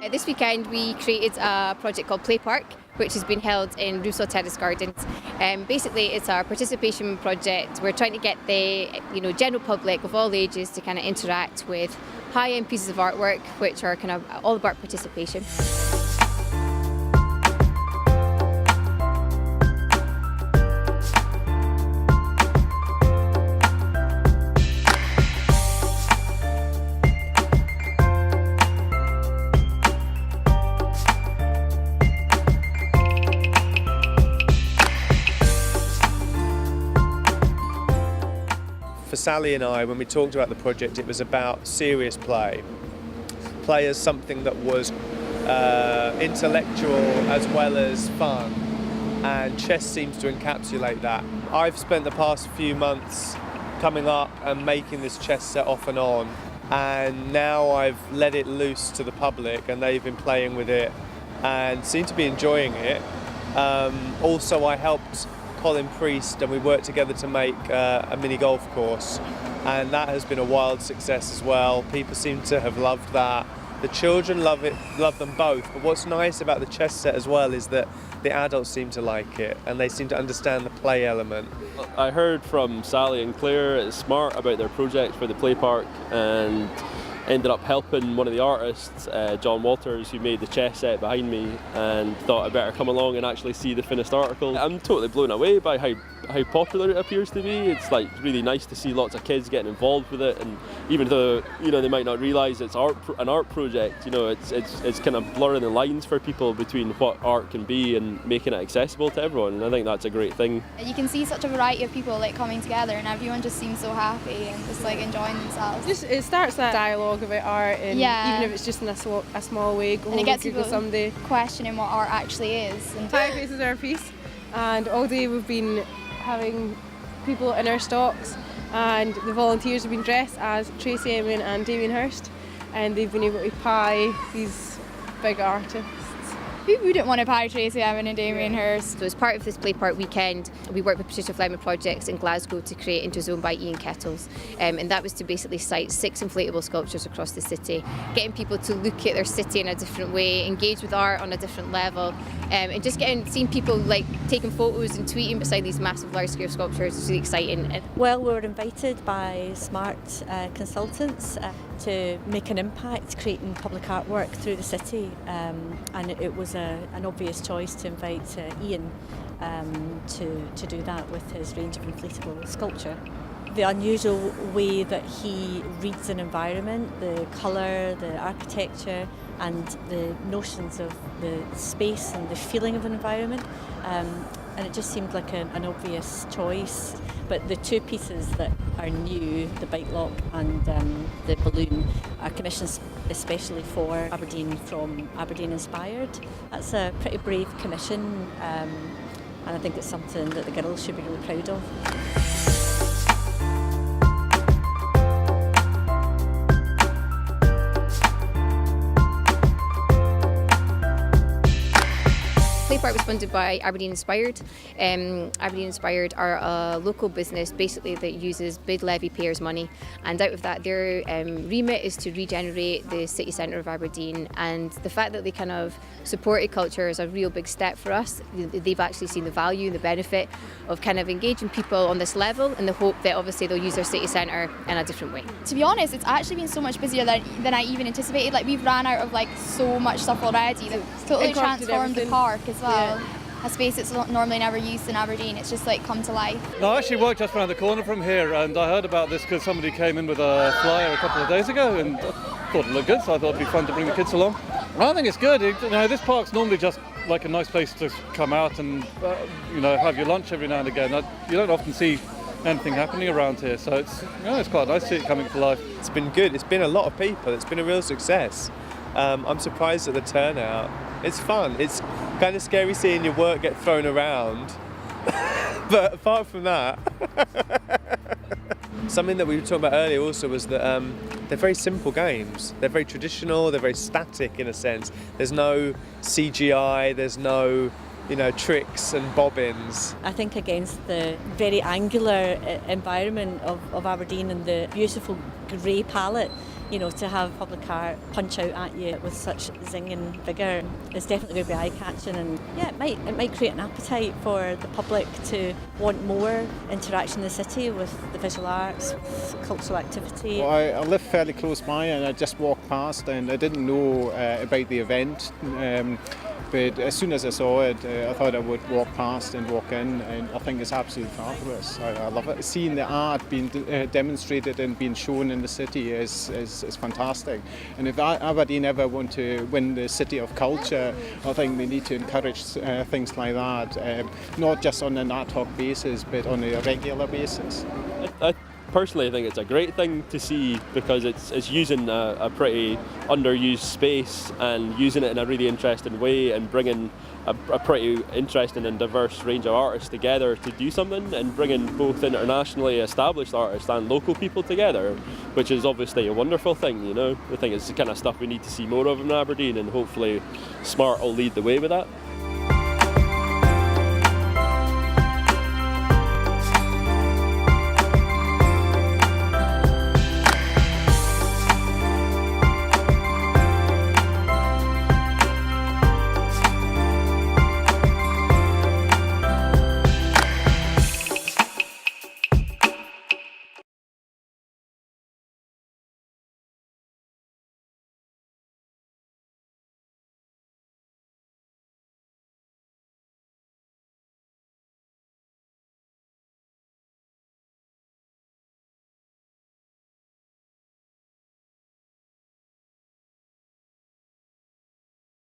This weekend we created a project called PLAYPARK, which has been held in Rousseau Terrace Gardens. Basically, it's our participation project. We're trying to get the general public of all ages to kind of interact with high-end pieces of artwork, which are kind of all about participation. For Sally and I, when we talked about the project, it was about serious play. Play as something that was intellectual as well as fun, and chess seems to encapsulate that. I've spent the past few months coming up and making this chess set off and on, and now I've let it loose to the public and they've been playing with it and seem to be enjoying it. Also, I helped Colin Priest and we worked together to make a mini golf course, and that has been a wild success as well. People seem to have loved that. The children love them both, but what's nice about the chess set as well is that the adults seem to like it and they seem to understand the play element. I heard from Sally and Claire at Smart about their project for the Play Park and ended up helping one of the artists, John Walters, who made the chess set behind me, and thought I'd better come along and actually see the finished article. I'm totally blown away by how popular it appears to be. It's like really nice to see lots of kids getting involved with it, and even though they might not realise it's an art project, it's kind of blurring the lines for people between what art can be and making it accessible to everyone, and I think that's a great thing. You can see such a variety of people coming together, and everyone just seems so happy and just enjoying themselves. It starts that dialogue about art, and even if it's just in a small way, go and it gets Google people someday. Questioning what art actually is. And Typeface is our piece, and all day we've been having people in our stocks, and the volunteers have been dressed as Tracy Emin and Damien Hirst, and they've been able to pie these big artists. Who wouldn't want to pie Tracy Emin and Damien Hirst? So as part of this Play Park weekend, we worked with Patricia Fleming Projects in Glasgow to create INTERZONE by Ian Kettles, and that was to basically site 6 inflatable sculptures across the city, getting people to look at their city in a different way, engage with art on a different level, and just seeing people taking photos and tweeting beside these massive large-scale sculptures is really exciting. Well, we were invited by Smart consultants to make an impact creating public artwork through the city, and it was an obvious choice to invite Ian to do that with his range of inflatable sculpture. The unusual way that he reads an environment, the colour, the architecture and the notions of the space and the feeling of an environment, and it just seemed like an obvious choice. But the 2 pieces that are new, the bike lock and the balloon, are commissioned especially for Aberdeen from Aberdeen Inspired. That's a pretty brave commission, and I think it's something that the girls should be really proud of. Play Park was funded by Aberdeen Inspired. Aberdeen Inspired are a local business basically that uses bid levy payers' money, and out of that their remit is to regenerate the city centre of Aberdeen, and the fact that they kind of supported culture is a real big step for us. They've actually seen the value and the benefit of kind of engaging people on this level in the hope that obviously they'll use their city centre in a different way. To be honest, it's actually been so much busier than I even anticipated. We've ran out of so much stuff already. It's totally transformed the park as well. Yeah. A space that's normally never used in Aberdeen. It's just come to life. No, I actually work just around the corner from here, and I heard about this because somebody came in with a flyer a couple of days ago and thought it looked good, so I thought it'd be fun to bring the kids along. I think it's good. This park's normally just a nice place to come out and have your lunch every now and again. You don't often see anything happening around here, so it's quite nice to see it coming to life. It's been good. It's been a lot of people. It's been a real success. I'm surprised at the turnout. It's fun. It's kind of scary seeing your work get thrown around, but apart from that, something that we were talking about earlier also was that they're very simple games. They're very traditional. They're very static in a sense. There's no CGI. There's no tricks and bobbins. I think against the very angular environment of Aberdeen and the beautiful grey palette, you know, to have public art punch out at you with such zing and vigour is definitely going to be eye-catching, and yeah, it might create an appetite for the public to want more interaction in the city with the visual arts, with cultural activity. Well, I live fairly close by, and I just walked past, and I didn't know about the event. But as soon as I saw it, I thought I would walk past and walk in, and I think it's absolutely fabulous. I love it. Seeing the art being demonstrated and being shown in the city is fantastic. And if Aberdeen ever want to win the City of Culture, I think they need to encourage things like that, not just on an ad hoc basis, but on a regular basis. I personally think it's a great thing to see, because it's using a pretty underused space and using it in a really interesting way, and bringing a pretty interesting and diverse range of artists together to do something, and bringing both internationally established artists and local people together, which is obviously a wonderful thing, you know. I think it's the kind of stuff we need to see more of in Aberdeen, and hopefully Smart will lead the way with that.